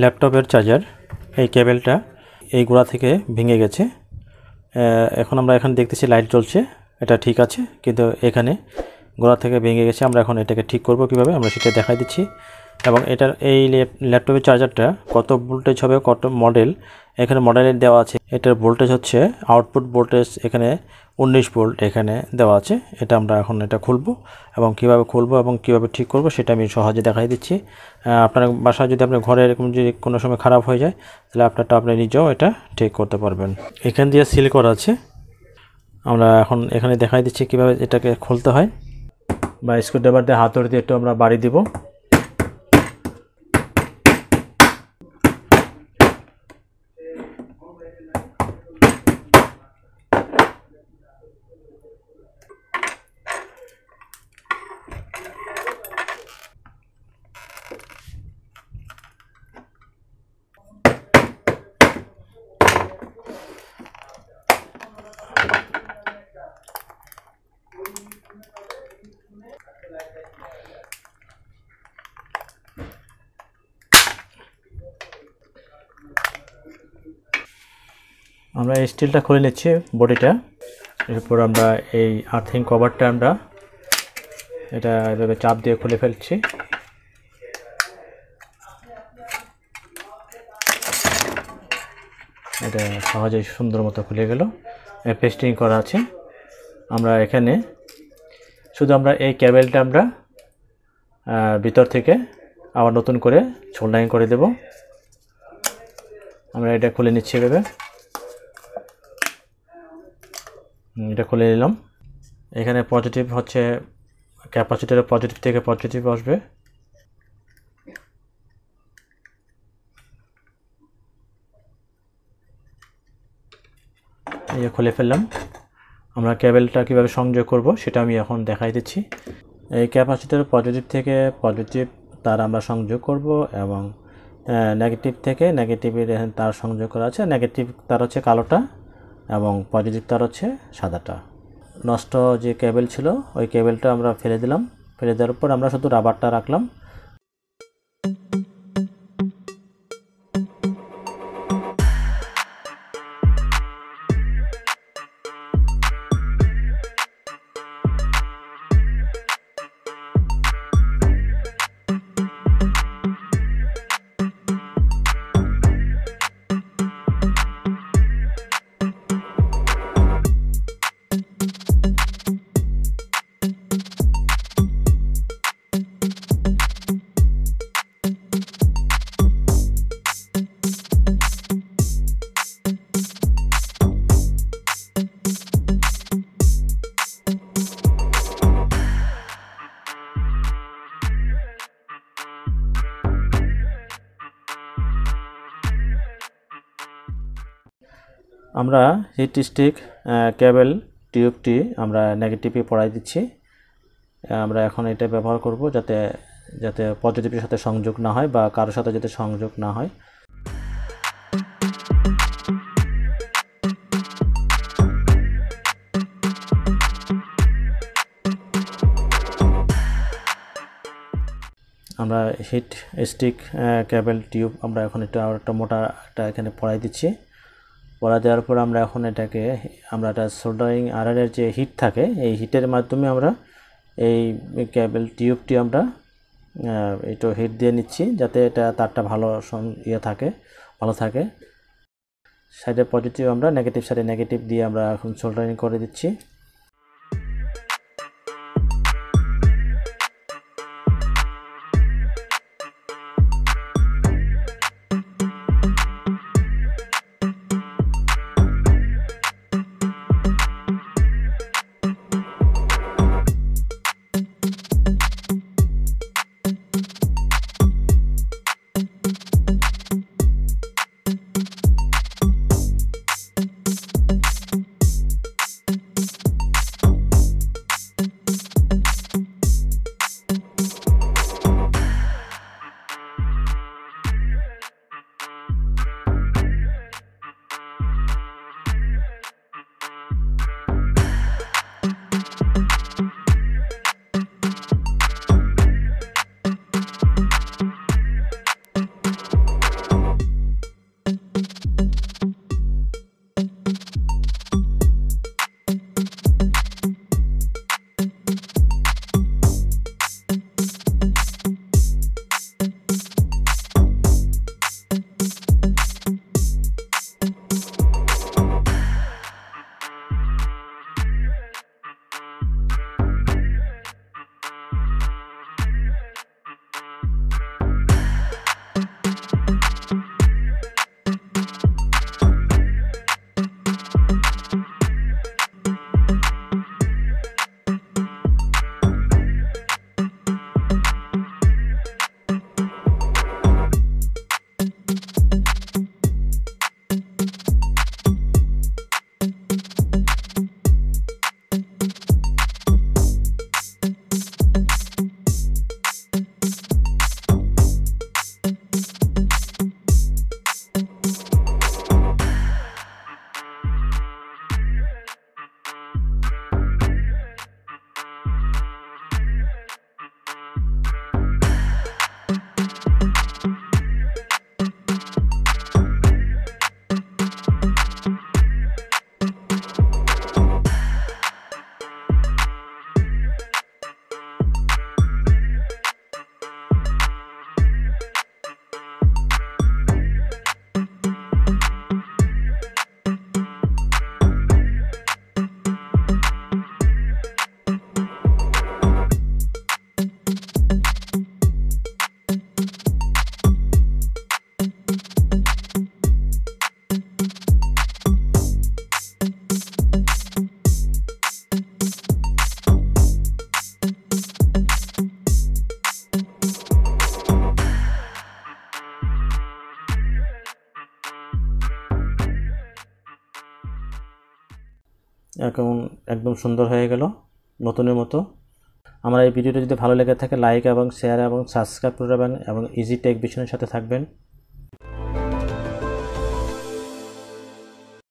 ল্যাপটপের চার্জার এই কেবলটা এই গোড়া থেকে ভেঙে গেছে। এখন আমরা এখানে দেখতেছি লাইট জ্বলছে, এটা ঠিক আছে, কিন্তু এখানে গোড়া থেকে ভেঙে গেছে। আমরা এখন এটাকে ঠিক করব কিভাবে আমরা সেটা দেখাই দিচ্ছি। এবং এটার এই ল্যাপটপের চার্জারটা কত ভোল্টেজ হবে, কত মডেল এখানে মডেলে দেওয়া আছে। এটার ভোল্টেজ হচ্ছে আউটপুট ভোল্টেজ এখানে 19 ভোল্ট এখানে দেওয়া আছে। এটা আমরা এখন এটা খুলব এবং কিভাবে খুলব এবং কিভাবে ঠিক করব সেটা আমি সহজে দেখাই দিচ্ছি। আপনার বাসায় যদি আপনার ঘরে এরকম যদি কোনো সময় খারাপ হয়ে যায় তাহলে আপনারটা আপনি নিজেও এটা ঠিক করতে পারবেন। এখান দিয়ে সিল করা আছে। আমরা এখন এখানে দেখাই দিচ্ছি কিভাবে এটাকে খুলতে হয়। বা স্ক্রুড্রাইভার দিয়ে হাতুড়ি দিয়ে একটু আমরা বাড়ি দিব। আমরা এই স্টিলটা খুলে নিচ্ছি বডিটা। এরপর আমরা এই আর্থিং কভারটা আমরা এটা এভাবে চাপ দিয়ে খুলে ফেলছি। এটা সহজেই সুন্দর মতো খুলে গেল। পেস্টিং করা আছে। আমরা এখানে শুধু আমরা এই কেবলটা আমরা ভিতর থেকে আবার নতুন করে সোল্ডারিং করে দেব। আমরা এটা খুলে নিচ্ছি এভাবে। এটা খুলে নিলাম। এখানে পজিটিভ হচ্ছে ক্যাপাসিটরের পজিটিভ থেকে পজিটিভ আসবে। এই খুলে ফেললাম। আমরা কেবলটা কিভাবে সংযোগ করব সেটা আমি এখন দেখাই দিচ্ছি। এই ক্যাপাসিটরের পজিটিভ থেকে পজিটিভ তার আমরা সংযোগ করব এবং নেগেটিভ থেকে নেগেটিভের তার সংযোগ করা আছে। নেগেটিভ তার হচ্ছে কালোটা এবং পজিটিভ তার হচ্ছে সাদাটা। নষ্ট যে কেবল ছিল ওই কেবলটা আমরা ফেলে দিলাম। ফেলে দেওয়ার পর আমরা শুধু রাবারটা রাখলাম। আমরা হিট স্টিক কেবল টিউবটি আমরা নেগেটিভে পড়াই দিচ্ছি। আমরা এখন এটা ব্যবহার করব যাতে পজিটিভের সাথে সংযোগ না হয় বা কারোর সাথে যাতে সংযোগ না হয়। আমরা হিট স্টিক কেবল টিউব আমরা এখন একটা মোটা এখানে পড়াই দিচ্ছি। পড়া দেওয়ার পর আমরা এখন আমরা এটা সোল্ডারিং আয়রনের যে হিট থাকে এই হিটের মাধ্যমে আমরা এই কেবল টিউবটি আমরা একটু হিট দিয়ে নিচ্ছি যাতে এটা তারটা ভালো থাকে। সাইডে পজিটিভ আমরা নেগেটিভ সাইডে নেগেটিভ দিয়ে আমরা এখন সোল্ডারিং করে দিচ্ছি। এখন একদম সুন্দর হয়ে গেল, নতুনের মতো। আমার এই ভিডিওটা যদি ভালো লেগে থাকে লাইক এবং শেয়ার এবং সাবস্ক্রাইব করবেন এবং ইজি টেক ভিশনের সাথে থাকবেন।